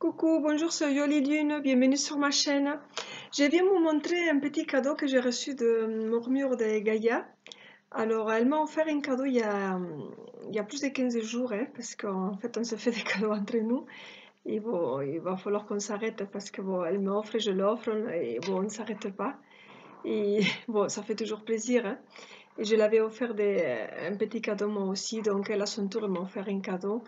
Coucou, bonjour, c'est Yoli Lune, bienvenue sur ma chaîne. Je viens vous montrer un petit cadeau que j'ai reçu de Murmure de Gaïa. Alors, elle m'a offert un cadeau il y a plus de 15 jours, hein, parce qu'en fait, on se fait des cadeaux entre nous. Et bon, il va falloir qu'on s'arrête parce que bon, elle m'offre et je l'offre, et bon, on ne s'arrête pas. Et bon, ça fait toujours plaisir, hein. Et je l'avais offert un petit cadeau moi aussi, donc elle à son tour elle m'a offert un cadeau.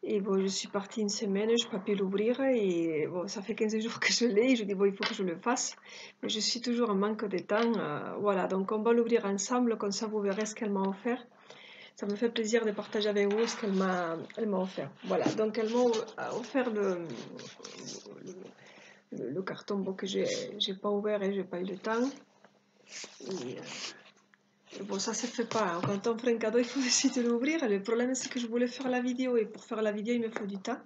Et bon, je suis partie une semaine, je n'ai pas pu l'ouvrir et bon, ça fait 15 jours que je l'ai et je dis bon, il faut que je le fasse. Mais je suis toujours en manque de temps, voilà, donc on va l'ouvrir ensemble, comme ça vous verrez ce qu'elle m'a offert. Ça me fait plaisir de partager avec vous ce elle m'a offert. Voilà, donc elle m'a offert le carton bon, que j'ai pas ouvert et j'ai pas eu le temps. Et bon, ça se fait pas, hein. Quand on fait un cadeau, il faut essayer de l'ouvrir. Le problème, c'est que je voulais faire la vidéo et pour faire la vidéo, il me faut du temps.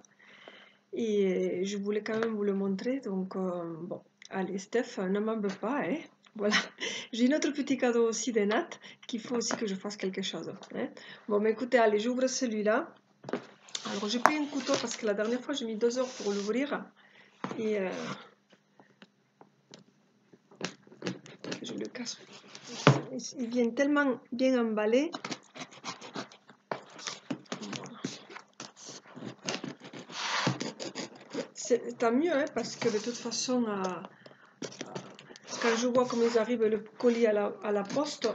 Et je voulais quand même vous le montrer. Donc, bon, allez, Steph, ne m'en veux pas, hein. Voilà. J'ai un autre petit cadeau aussi de Nat qu'il faut aussi que je fasse quelque chose, hein. Bon, mais écoutez, allez, j'ouvre celui-là. Alors, j'ai pris un couteau parce que la dernière fois, j'ai mis 2 heures pour l'ouvrir. Et je le casse. Il vient tellement bien emballé. C'est tant mieux, hein, parce que de toute façon, quand je vois comment ils arrivent le colis à la poste,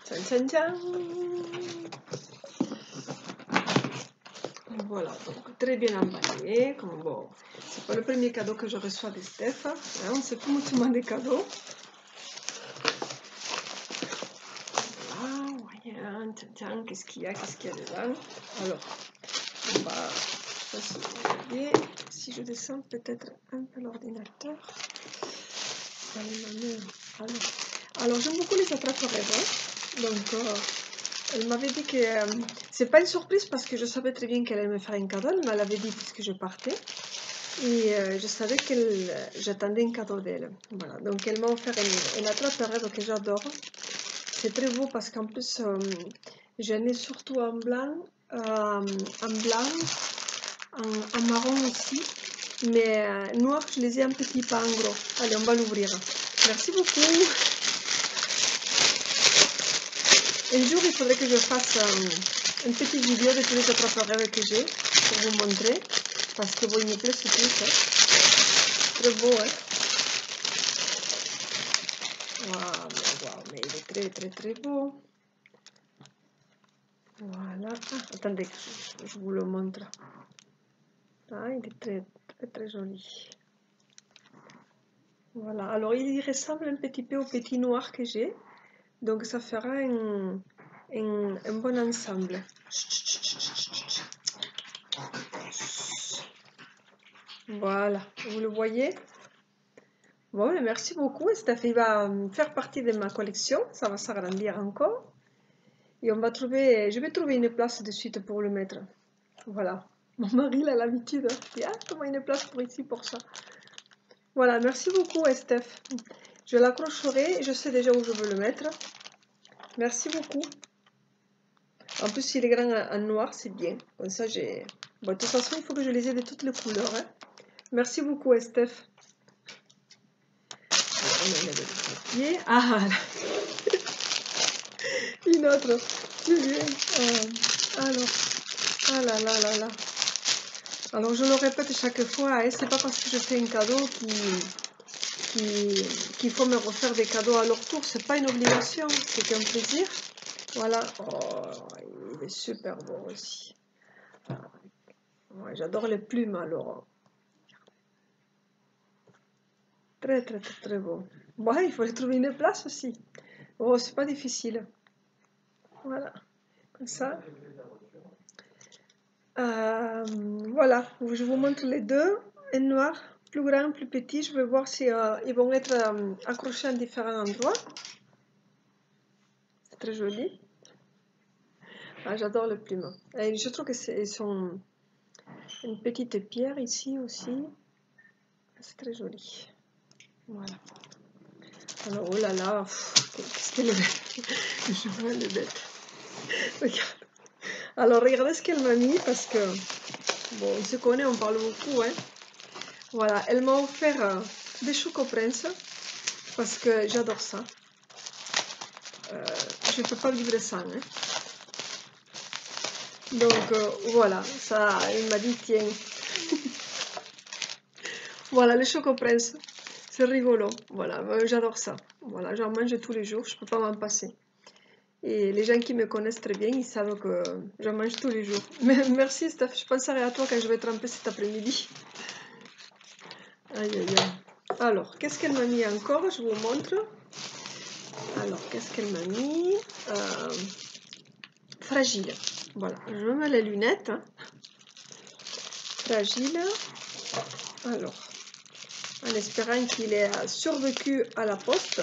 tchan, tchan, tchan. Voilà, donc très bien emballé. Bon, c'est pas le premier cadeau que je reçois de Steph, hein, on sait plus mutuellement des cadeaux. Voilà, voyons, tchan, tchan, qu'est-ce qu'il y a dedans? Alors, on va regarder si je descends peut-être un peu l'ordinateur. Alors j'aime beaucoup les attrape-rêves, hein. Donc, elle m'avait dit que c'est pas une surprise parce que je savais très bien qu'elle allait me faire un cadeau. Elle me l'avait dit puisque je partais. Et je savais j'attendais un cadeau d'elle. Voilà. Donc elle m'a offert un attrape-rêve que j'adore. C'est très beau parce qu'en plus, j'en ai surtout en blanc, en marron aussi. Mais noir, je les ai un petit peu en gros. Allez, on va l'ouvrir. Merci beaucoup. Un jour, il faudrait que je fasse une petite vidéo de tous les attrape-rêves que j'ai pour vous montrer. Parce que bon, il me plaît ce truc. Hein. Très beau, hein. Waouh, mais il est très, très, très beau. Voilà. Ah, attendez, je vous le montre. Ah, il est très, très, très joli. Voilà. Alors, il ressemble un petit peu au petit noir que j'ai. Donc, ça fera un bon ensemble. Voilà, vous le voyez? Bon, merci beaucoup. Steph va faire partie de ma collection. Ça va s'agrandir encore. Et je vais trouver une place de suite pour le mettre. Voilà. Mon mari il a l'habitude. Il dit, ah, comment une place pour ici, pour ça. Voilà, merci beaucoup, Steph. Je l'accrocherai. Je sais déjà où je veux le mettre. Merci beaucoup. En plus, s'il est grand en noir, c'est bien. Comme ça, j'ai... Bon, de toute façon, il faut que je les ai de toutes les couleurs. Hein. Merci beaucoup, Steph. Ah, une autre. Alors, ah là là là là. Alors, je le répète chaque fois, hein, c'est pas parce que je fais un cadeau qu'il faut me refaire des cadeaux à leur tour. C'est pas une obligation, c'est un plaisir. Voilà. Oh, il est super beau aussi. Ouais, j'adore les plumes alors. Très, très, très, très beau. Bon, il faut trouver une place aussi. Oh, c'est pas difficile. Voilà. Comme ça. Voilà. Je vous montre les deux. Un noir, plus grand, plus petit. Je vais voir si ils vont être accrochés à différents endroits. C'est très joli. Ah, j'adore les plumes. Et je trouve que Une petite pierre ici aussi. C'est très joli. Voilà. Alors, oh là là, qu'est-ce qu'elle est belle. Je vois, elle est bête. Regarde. Alors, regardez ce qu'elle m'a mis parce que, bon, on se connaît, on parle beaucoup, hein. Voilà, elle m'a offert des Choco Prince parce que j'adore ça. Je ne peux pas vivre sans, hein. Donc, voilà, ça, elle m'a dit, tiens. Voilà, les Choco Prince. C'est rigolo, voilà, j'adore ça. Voilà, j'en mange tous les jours, je peux pas m'en passer. Et les gens qui me connaissent très bien, ils savent que j'en mange tous les jours. Mais merci Steph, je penserai à toi quand je vais tremper cet après-midi. Aïe aïe aïe. Alors, qu'est-ce qu'elle m'a mis encore? Je vous montre. Alors, qu'est-ce qu'elle m'a mis? Fragile. Voilà, je me mets les lunettes. Hein. Fragile. Alors, en espérant qu'il ait survécu à la poste.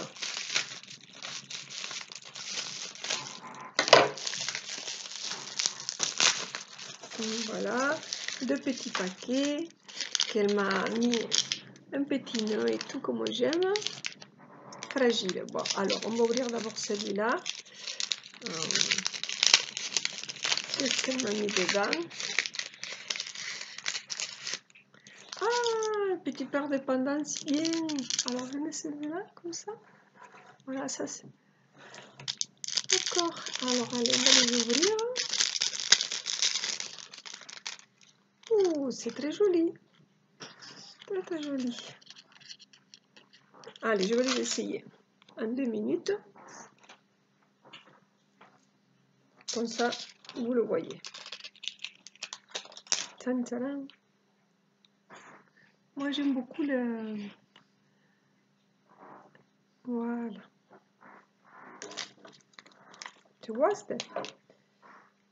Voilà, 2 petits paquets qu'elle m'a mis un petit nœud et tout comme j'aime. Fragile. Bon, alors on va ouvrir d'abord celui-là. Qu'est-ce qu'elle m'a mis dedans? Ah, petit paire de pendences, bien. Alors je mets celui-là comme ça. Voilà, ça c'est. D'accord. Alors allez, on va les ouvrir. Ouh, c'est très joli. Très très joli. Allez, je vais les essayer. En 2 minutes. Comme ça, vous le voyez. Tadam. Moi, j'aime beaucoup le... Voilà. Tu vois, Steph?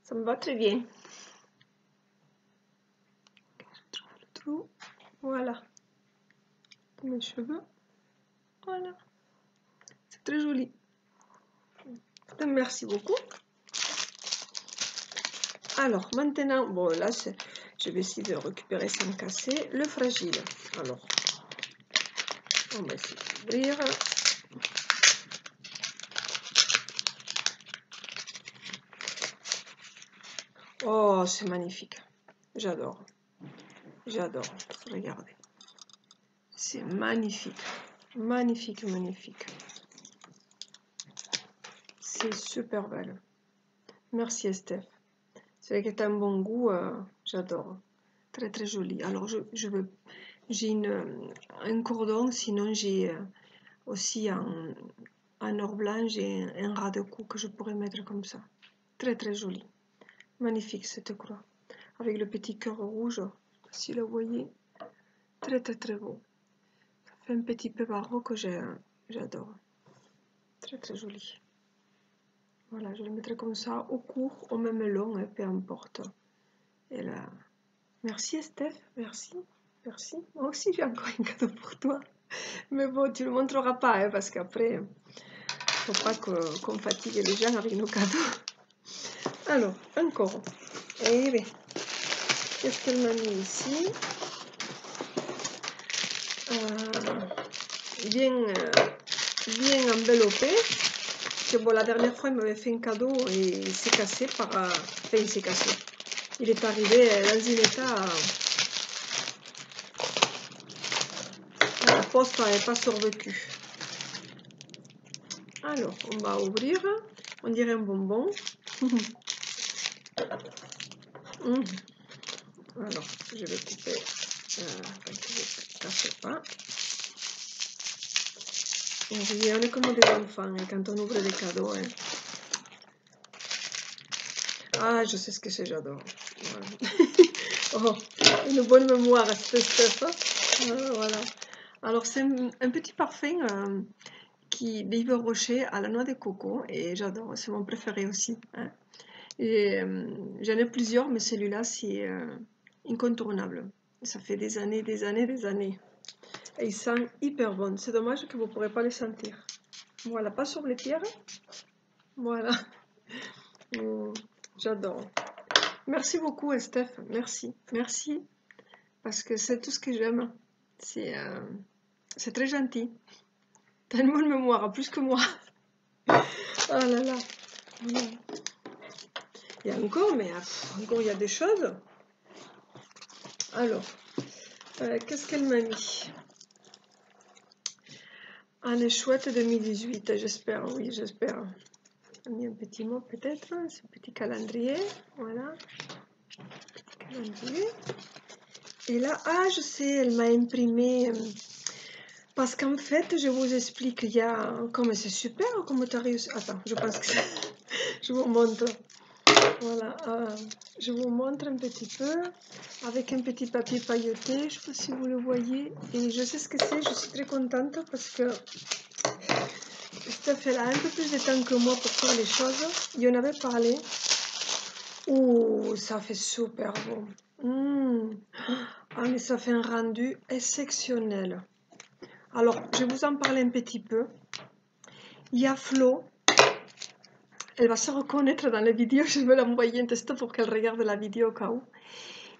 Ça me va très bien. Je trouve le trou. Voilà. Mes cheveux. Voilà. C'est très joli. Merci beaucoup. Alors, maintenant, bon, là, je vais essayer de récupérer sans casser le fragile. Alors, on va essayer d'ouvrir. Oh, c'est magnifique. J'adore. J'adore. Regardez. C'est magnifique. Magnifique, magnifique. C'est super belle. Merci, Steph. C'est vrai que tu as un bon goût. J'adore. Très, très joli. Alors, j'ai un cordon. Sinon, j'ai aussi en or blanc, j'ai un ras de cou que je pourrais mettre comme ça. Très, très joli. Magnifique cette croix. Avec le petit cœur rouge. Si vous le voyez. Très, très, très beau. Ça fait un petit peu baroque que j'adore. Très, très joli. Voilà, je le mettrai comme ça, au court, au même long, hein, peu importe. Et là, merci Steph, merci, merci. Moi aussi j'ai encore un cadeau pour toi. Mais bon, tu ne le montreras pas, hein, parce qu'après, il ne faut pas qu'on fatigue les gens avec nos cadeaux. Alors, encore. Eh bien, qu'est-ce qu'elle m'a mis ici? Bien enveloppé. Que bon, la dernière fois, il m'avait fait un cadeau et il s'est cassé par... Enfin, il s'est cassé. Il est arrivé dans un état... La poste n'avait pas survécu. Alors, on va ouvrir. On dirait un bonbon. Alors, je vais couper. Quand je ne casse pas. On est comme des enfants hein, quand on ouvre des cadeaux. Hein. Ah, je sais ce que c'est, j'adore. Voilà. Oh, une bonne mémoire, cette Steph. Voilà. Alors, c'est un petit parfum d'Yves Rocher à la noix de coco et j'adore, c'est mon préféré aussi. Hein. Et j'en ai plusieurs, mais celui-là, c'est incontournable. Ça fait des années, des années, des années. Et il sent hyper bon. C'est dommage que vous ne pourrez pas le sentir. Voilà, pas sur les pierres. Voilà. J'adore. Merci beaucoup, Steph. Merci. Merci. parce que c'est tout ce que j'aime. C'est très gentil. Tellement de mémoire, plus que moi. Oh là là. Voilà. Il y a encore, mais encore il y a des choses. Alors, qu'est-ce qu'elle m'a mis? Année chouette 2018, j'espère, oui, j'espère. Elle m'a mis un petit mot peut-être, ce petit calendrier, voilà. Petit calendrier. Et là, ah, je sais, elle m'a imprimé. Parce qu'en fait, je vous explique, il y a. Comme c'est super, comment tu as réussi. Attends, je pense que je vous montre. Voilà, je vous montre un petit peu avec un petit papier pailleté. Je ne sais pas si vous le voyez. Et je sais ce que c'est, je suis très contente parce que Steph elle a un peu plus de temps que moi pour faire les choses. Il en avait parlé. Ouh, ça fait super bon. Ah, mais ça fait un rendu exceptionnel. Alors, je vais vous en parler un petit peu. Il y a Flo. Elle va se reconnaître dans la vidéo. Je vais l'envoyer un texto pour qu'elle regarde la vidéo au cas où.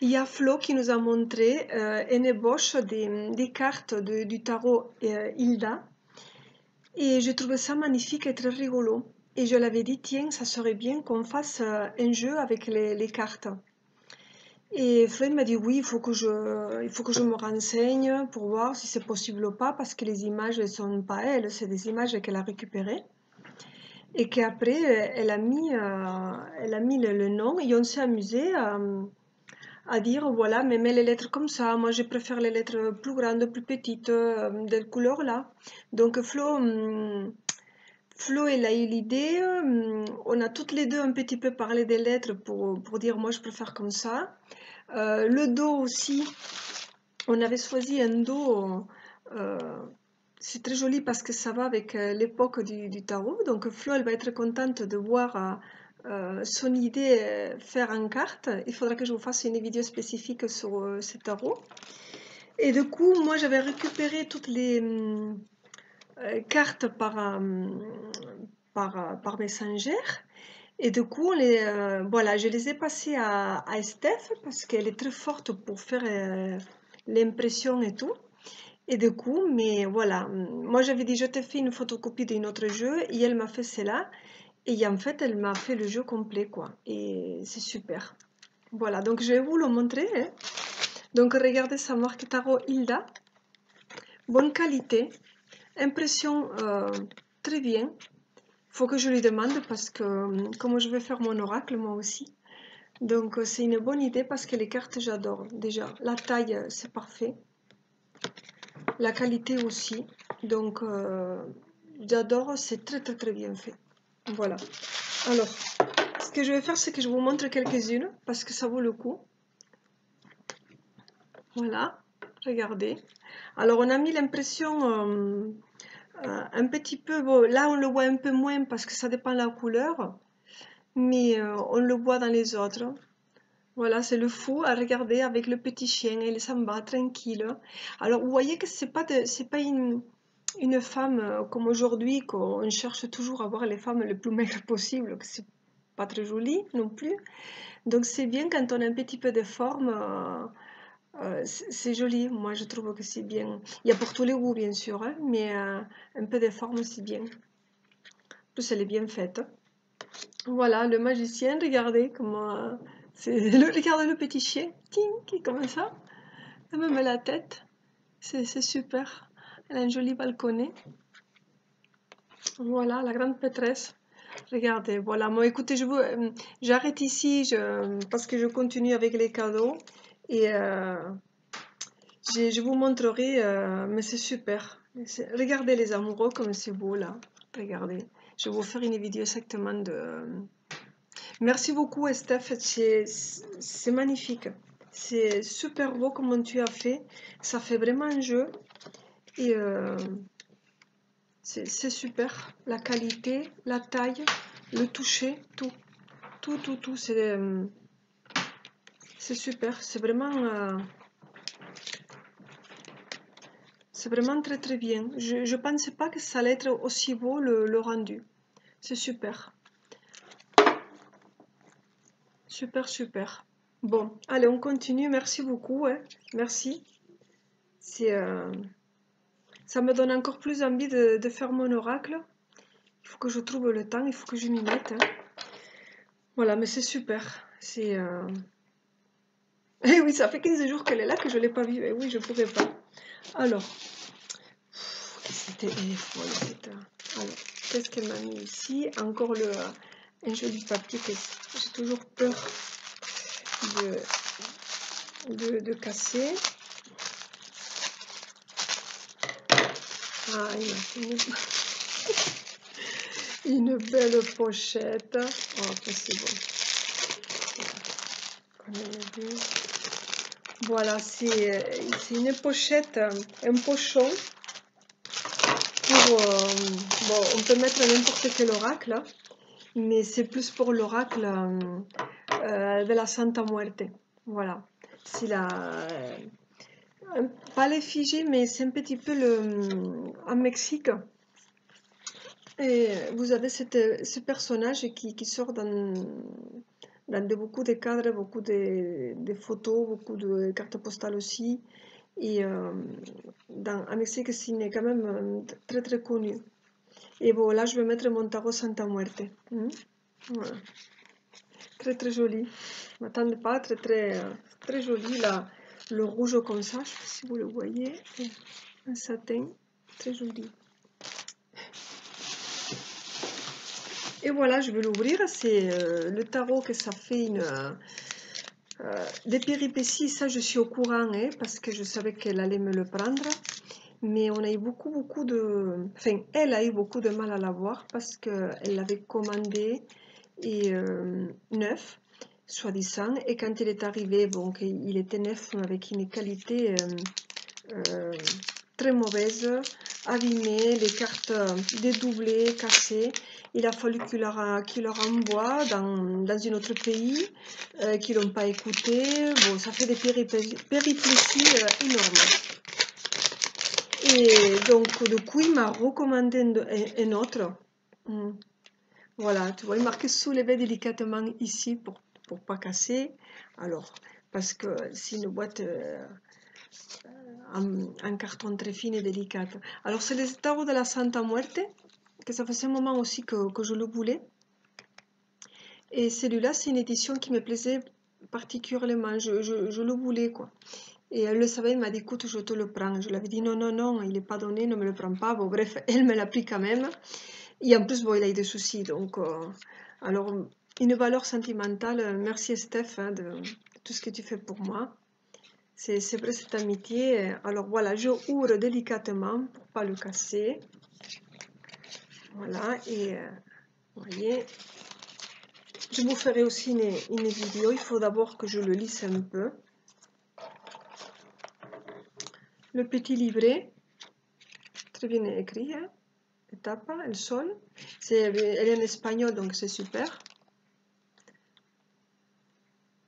Il y a Flo qui nous a montré une ébauche des cartes du tarot Hilda. Et je trouvais ça magnifique et très rigolo. Et je l'avais dit, tiens, ça serait bien qu'on fasse un jeu avec les cartes. Et Flo m'a dit, oui, il faut que je me renseigne pour voir si c'est possible ou pas, parce que les images ne sont pas elles, c'est des images qu'elle a récupérées. Et qu'après, elle a mis le nom et on s'est amusé à dire, voilà, mais mets les lettres comme ça, moi je préfère les lettres plus grandes, plus petites, de couleur là. Donc Flo, elle a eu l'idée, on a toutes les deux un petit peu parlé des lettres pour dire moi je préfère comme ça. Le dos aussi, on avait choisi un dos, c'est très joli parce que ça va avec l'époque du tarot. Donc Flo, elle va être contente de voir son idée faire en carte. Il faudra que je vous fasse une vidéo spécifique sur ce tarot. Et du coup, moi j'avais récupéré toutes les cartes par Messenger. Et du coup, voilà, je les ai passées à Steph parce qu'elle est très forte pour faire l'impression et tout. Et du coup, mais voilà, moi j'avais dit je te fais une photocopie d'un autre jeu et elle m'a fait cela. Et en fait, elle m'a fait le jeu complet, quoi. Et c'est super. Voilà, donc je vais vous le montrer. Hein. Donc regardez sa marque Tarot Hilda. Bonne qualité. Impression très bien. Faut que je lui demande parce que comme je vais faire mon oracle moi aussi. Donc c'est une bonne idée parce que les cartes j'adore déjà. La taille c'est parfait. La qualité aussi. Donc j'adore, c'est très très très bien fait. Voilà. Alors, ce que je vais faire c'est que je vous montre quelques-unes parce que ça vaut le coup. Voilà, regardez. Alors on a mis l'impression un petit peu, bon, là on le voit un peu moins parce que ça dépend de la couleur, mais on le voit dans les autres. Voilà, c'est le fou à regarder avec le petit chien, il s'en va tranquille. Alors vous voyez que c'est pas une femme comme aujourd'hui, qu'on cherche toujours à voir les femmes les plus maigres possible, que c'est pas très joli non plus. Donc c'est bien quand on a un petit peu de forme. C'est joli, moi je trouve que c'est bien. Il y a pour tous les goûts bien sûr, hein, mais un peu de forme c'est bien. En plus elle est bien faite. Voilà, le magicien, regardez comment... regardez le petit chien, ting, qui est comme ça. Elle me met la tête, c'est super. Elle a un joli balconnet. Voilà, la grande pétresse. Regardez, voilà. Moi, écoutez, j'arrête ici parce que je continue avec les cadeaux. Et je vous montrerai, mais c'est super. Regardez les amoureux comme c'est beau là. Regardez. Je vais vous faire une vidéo exactement de... Merci beaucoup Steph, c'est magnifique. C'est super beau comment tu as fait. Ça fait vraiment un jeu. Et c'est super. La qualité, la taille, le toucher, tout. Tout. C'est super. C'est vraiment très très bien. Je ne pensais pas que ça allait être aussi beau le rendu. C'est super. Super. Bon, allez, on continue. Merci beaucoup. Hein. Merci. Ça me donne encore plus envie de faire mon oracle. Il faut que je trouve le temps, il faut que je m'y mette. Hein. Voilà, mais c'est super. Eh oui, ça fait 15 jours qu'elle est là que je ne l'ai pas vue. Eh oui, je ne pourrais pas. Alors, c'était folle cette. Alors, qu'est-ce qu'elle m'a mis ici? Encore un joli papier que j'ai toujours peur de casser. Ah, il m'a fait une belle pochette. Oh, après c'est bon. Voilà, c'est une pochette, un pochon. Bon, on peut mettre n'importe quel oracle, hein, mais c'est plus pour l'oracle de la Santa Muerte. Voilà. C'est pas l'effigie, mais c'est un petit peu en Mexique. Et vous avez ce personnage qui sort dans beaucoup de cadres, beaucoup de photos, beaucoup de cartes postales aussi. Et en Mexique, c'est quand même très très connu. Et bon, là, je vais mettre mon tarot Santa Muerte. Voilà. Très très joli. Ne m'attendez pas, très très très joli. Là, le rouge comme ça, je ne sais pas si vous le voyez. Un satin, très joli. Et voilà, je vais l'ouvrir. C'est le tarot que ça fait des péripéties. Ça, je suis au courant, hein, parce que je savais qu'elle allait me le prendre. Mais on a eu beaucoup de... Enfin, elle a eu beaucoup de mal à l'avoir parce qu'elle l'avait commandé et neuf, soi-disant. Et quand il est arrivé, bon, il était neuf, mais avec une qualité très mauvaise, abîmée, les cartes dédoublées, cassées. Il a fallu qu'il leur envoie dans un autre pays, qu'ils n'ont pas écouté. Bon, ça fait des péripéties énormes. Et donc, du coup, il m'a recommandé un autre. Voilà, tu vois, il est marqué soulever délicatement ici pour pas casser. Alors, parce que c'est une boîte en carton très fine et délicate. Alors, c'est les tarots de la Santa Muerte, que ça faisait un moment aussi que je le voulais. Et celui-là, c'est une édition qui me plaisait particulièrement. Je le voulais, quoi. Et elle le savait, elle m'a dit, écoute, je te le prends. Je lui avais dit, non, non, non, il n'est pas donné, ne me le prends pas. Bon, bref, elle me l'a pris quand même. Et en plus, bon, il a eu des soucis. Donc, alors, une valeur sentimentale. Merci, Steph, hein, de tout ce que tu fais pour moi. C'est vrai, cette amitié. Alors, voilà, je ouvre délicatement pour ne pas le casser. Voilà, et vous voyez, je vous ferai aussi une vidéo. Il faut d'abord que je le lise un peu. Le petit livret, très bien écrit, hein. Etapa, el sol. Elle est en espagnol, donc c'est super.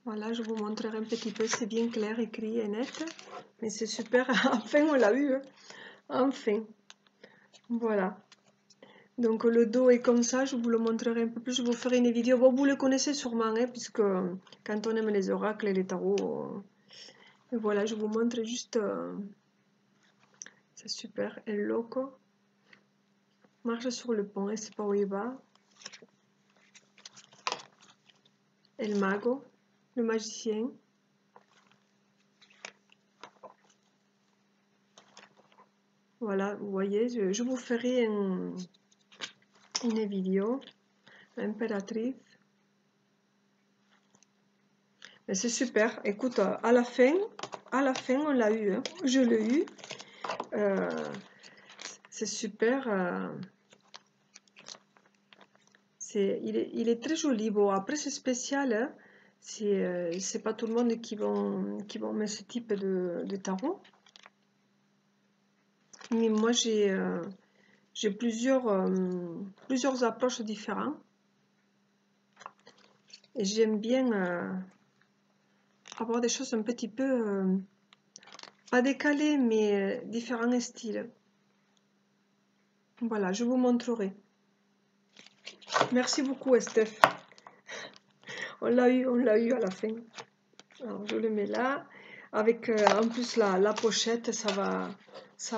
Voilà, je vous montrerai un petit peu, c'est bien clair, écrit et net. Mais c'est super, enfin on l'a eu, hein. Enfin. Voilà. Donc le dos est comme ça, je vous le montrerai un peu plus, je vous ferai une vidéo. Bon, vous le connaissez sûrement, hein, puisque quand on aime les oracles et les tarots, et voilà, je vous montre juste, c'est super, El Loco. Marche sur le pont, et c'est pas où il va. El Mago, le magicien. Voilà, vous voyez, je vous ferai une vidéo. Impératrice. Mais c'est super. Écoute, à la fin, on l'a eu. Hein. Je l'ai eu. C'est super. Il est très joli. Bon, après, c'est spécial. Hein. C'est pas tout le monde qui vont mettre ce type de tarot. Mais moi, j'ai plusieurs approches différentes. Et j'aime bien avoir des choses un petit peu, pas décalées, mais différents styles. Voilà, je vous montrerai. Merci beaucoup, Steph. On l'a eu à la fin. Alors, je le mets là. Avec en plus la pochette, ça va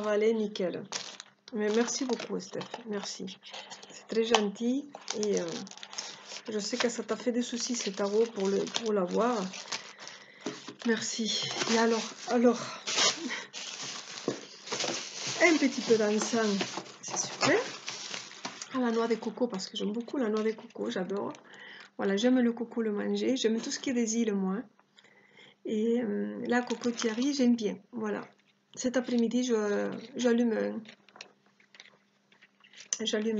aller nickel. Mais merci beaucoup, Steph. Merci. C'est très gentil. Et je sais que ça t'a fait des soucis, cet tarot, pour l'avoir. Merci. Et alors, un petit peu d'encens, c'est super. À la noix de coco, parce que j'aime beaucoup la noix de coco, j'adore. Voilà, j'aime le coco, le manger. J'aime tout ce qui est des îles, moi. Et la cocotière, j'aime bien. Voilà. Cet après-midi, j'allume un. Je vais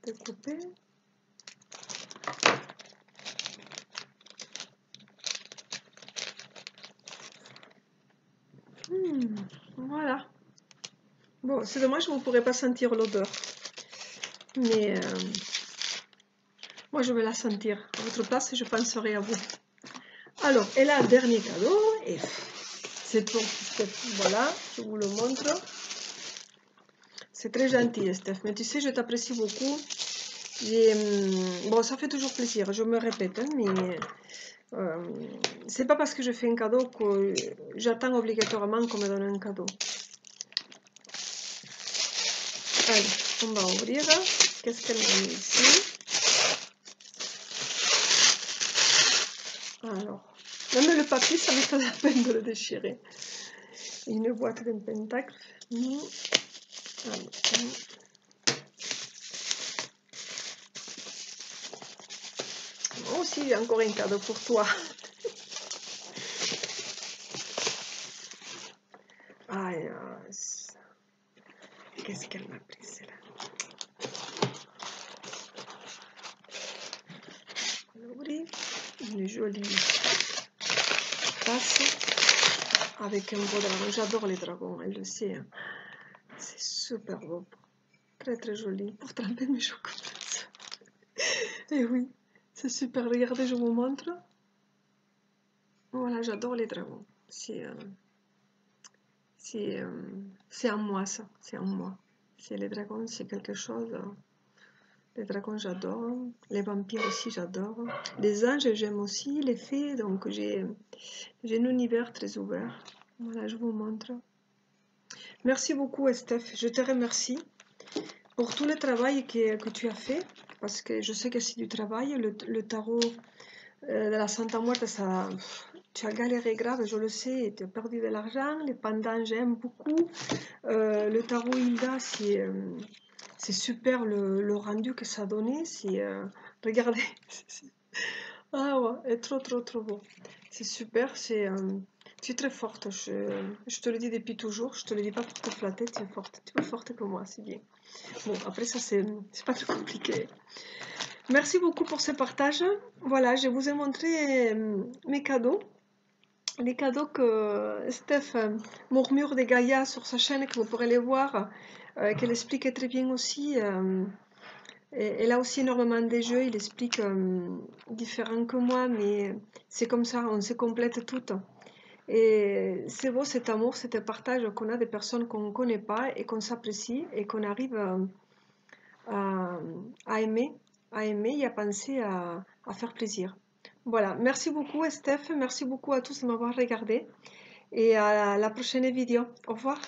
découper. Voilà. Bon, c'est dommage, vous ne pourrez pas sentir l'odeur. Mais moi, je vais la sentir. À votre place, je penserai à vous. Alors, et là, dernier cadeau. Et c'est pour Steph. Voilà, je vous le montre. C'est très gentil, Steph. Mais tu sais, je t'apprécie beaucoup. Bon, ça fait toujours plaisir, je me répète, hein, mais c'est pas parce que je fais un cadeau que j'attends obligatoirement qu'on me donne un cadeau. Allez, on va ouvrir. Qu'est-ce qu'elle a mis ici? Alors, même le papier, ça me fait la peine de le déchirer. Une boîte d'un pentacle. Moi aussi, j'ai encore un cadeau pour toi. Ah, qu'est-ce qu'elle m'a pris, celle-là? On va ouvrir. Une jolie tasse avec un beau dragon. J'adore les dragons, elle le sait. Hein. C'est super beau. Très très joli. Pour tremper mes chocolats. Et oui, c'est super. Regardez, je vous montre. Voilà, j'adore les dragons. C'est en moi, ça. C'est en moi. C'est les dragons, c'est quelque chose. Les dragons, j'adore. Les vampires aussi, j'adore. Les anges, j'aime aussi. Les fées, donc j'ai un univers très ouvert. Voilà, je vous montre. Merci beaucoup, Steph. Je te remercie pour tout le travail que tu as fait. Parce que je sais que c'est du travail. Le tarot de la Santa Muerte, ça, tu as galéré grave, je le sais. Tu as perdu de l'argent. Les pendants, j'aime beaucoup. Le tarot Hilda, c'est super le rendu que ça a donné. Regardez. Ah ouais, c'est trop trop trop beau. C'est super, tu es très forte. Je te le dis depuis toujours, je te le dis pas pour te flatter, tu es forte. Tu es plus forte que moi, c'est bien. Bon, après ça, c'est pas très compliqué. Merci beaucoup pour ce partage. Voilà, je vous ai montré mes cadeaux. Les cadeaux que Steph murmure des Gaïa sur sa chaîne, que vous pourrez les voir, qu'elle explique très bien aussi. Elle a aussi énormément de jeux, il explique différents que moi, mais c'est comme ça, on se complète toutes. Et c'est beau cet amour, cet partage qu'on a des personnes qu'on ne connaît pas et qu'on s'apprécie et qu'on arrive à aimer et à penser à faire plaisir. Voilà, merci beaucoup Steph, merci beaucoup à tous de m'avoir regardé et à la prochaine vidéo. Au revoir.